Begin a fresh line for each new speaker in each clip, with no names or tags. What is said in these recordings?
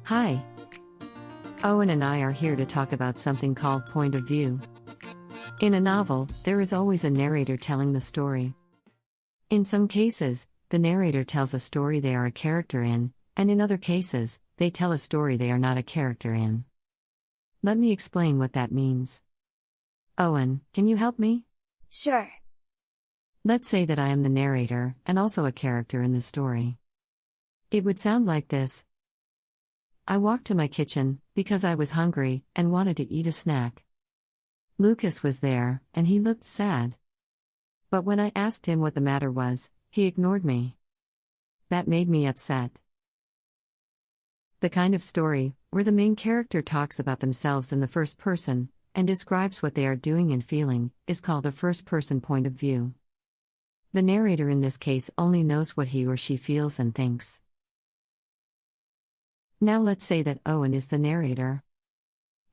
Hi. Owen and I are here to talk about something called point of view. In a novel, there is always a narrator telling the story. In some cases, the narrator tells a story they are a character in, and in other cases, they tell a story they are not a character in. Let me explain what that means. Owen, can you help me?
Sure.
Let's say that I am the narrator, and also a character in the story. It would sound like this. I walked to my kitchen, because I was hungry, and wanted to eat a snack. Lucas was there, and he looked sad. But when I asked him what the matter was, he ignored me. That made me upset. The kind of story, where the main character talks about themselves in the first person, and describes what they are doing and feeling, is called a first-person point of view. The narrator in this case only knows what he or she feels and thinks. Now let's say that Owen is the narrator.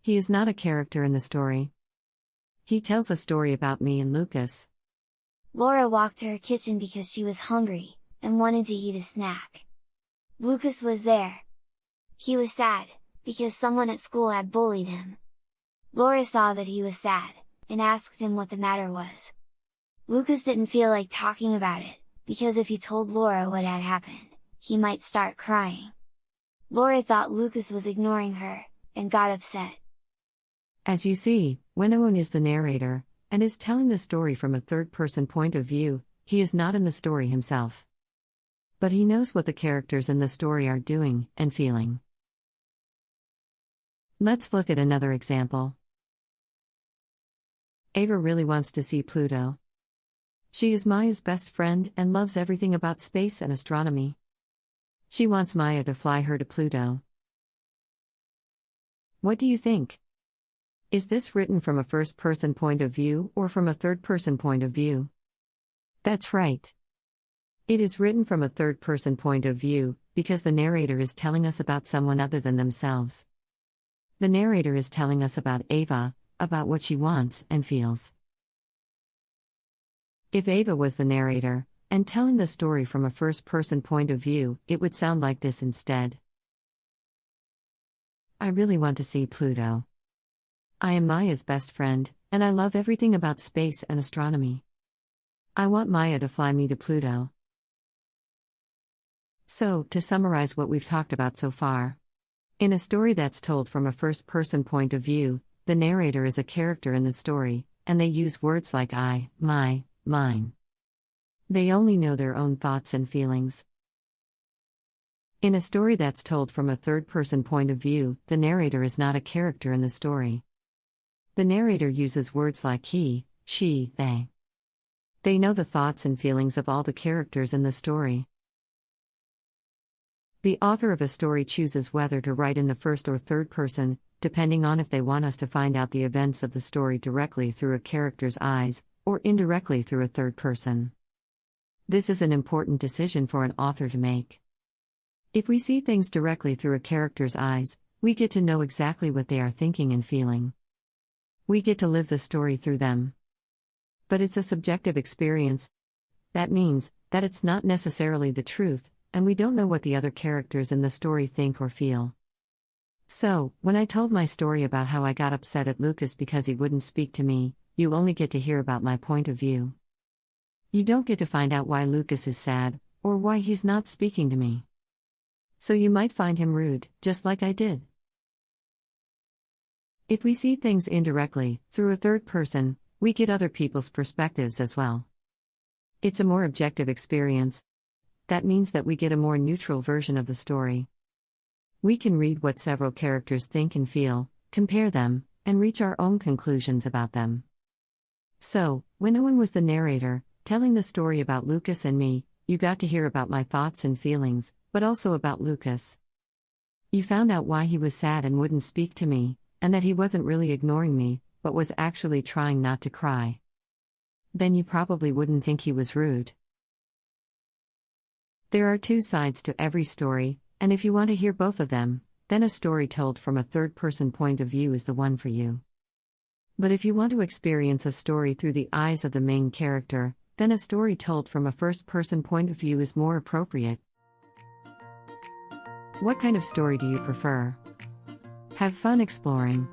He is not a character in the story. He tells a story about me and Lucas.
Laura walked to her kitchen because she was hungry, and wanted to eat a snack. Lucas was there. He was sad, because someone at school had bullied him. Laura saw that he was sad, and asked him what the matter was. Lucas didn't feel like talking about it, because if he told Laura what had happened, he might start crying. Laura thought Lucas was ignoring her, and got upset.
As you see, when Owen is the narrator, and is telling the story from a third-person point of view, he is not in the story himself. But he knows what the characters in the story are doing and feeling. Let's look at another example. Ava really wants to see Pluto. She is Maya's best friend and loves everything about space and astronomy. She wants Maya to fly her to Pluto. What do you think? Is this written from a first-person point of view or from a third-person point of view? That's right. It is written from a third-person point of view, because the narrator is telling us about someone other than themselves. The narrator is telling us about Ava, about what she wants and feels. If Ava was the narrator, and telling the story from a first-person point of view, it would sound like this instead. I really want to see Pluto. I am Maya's best friend, and I love everything about space and astronomy. I want Maya to fly me to Pluto. So, to summarize what we've talked about so far. In a story that's told from a first-person point of view, the narrator is a character in the story, and they use words like I, my, mine. They only know their own thoughts and feelings. In a story that's told from a third-person point of view, the narrator is not a character in the story. The narrator uses words like he, she, they. They know the thoughts and feelings of all the characters in the story. The author of a story chooses whether to write in the first or third person, depending on if they want us to find out the events of the story directly through a character's eyes, or indirectly through a third person. This is an important decision for an author to make. If we see things directly through a character's eyes, we get to know exactly what they are thinking and feeling. We get to live the story through them. But it's a subjective experience. That means that it's not necessarily the truth, and we don't know what the other characters in the story think or feel. So, when I told my story about how I got upset at Lucas because he wouldn't speak to me, you only get to hear about my point of view. You don't get to find out why Lucas is sad, or why he's not speaking to me. So you might find him rude, just like I did. If we see things indirectly, through a third person, we get other people's perspectives as well. It's a more objective experience. That means that we get a more neutral version of the story. We can read what several characters think and feel, compare them, and reach our own conclusions about them. So, when Owen was the narrator, telling the story about Lucas and me, you got to hear about my thoughts and feelings, but also about Lucas. You found out why he was sad and wouldn't speak to me, and that he wasn't really ignoring me, but was actually trying not to cry. Then you probably wouldn't think he was rude. There are two sides to every story, and if you want to hear both of them, then a story told from a third-person point of view is the one for you. But if you want to experience a story through the eyes of the main character, then a story told from a first-person point of view is more appropriate. What kind of story do you prefer? Have fun exploring.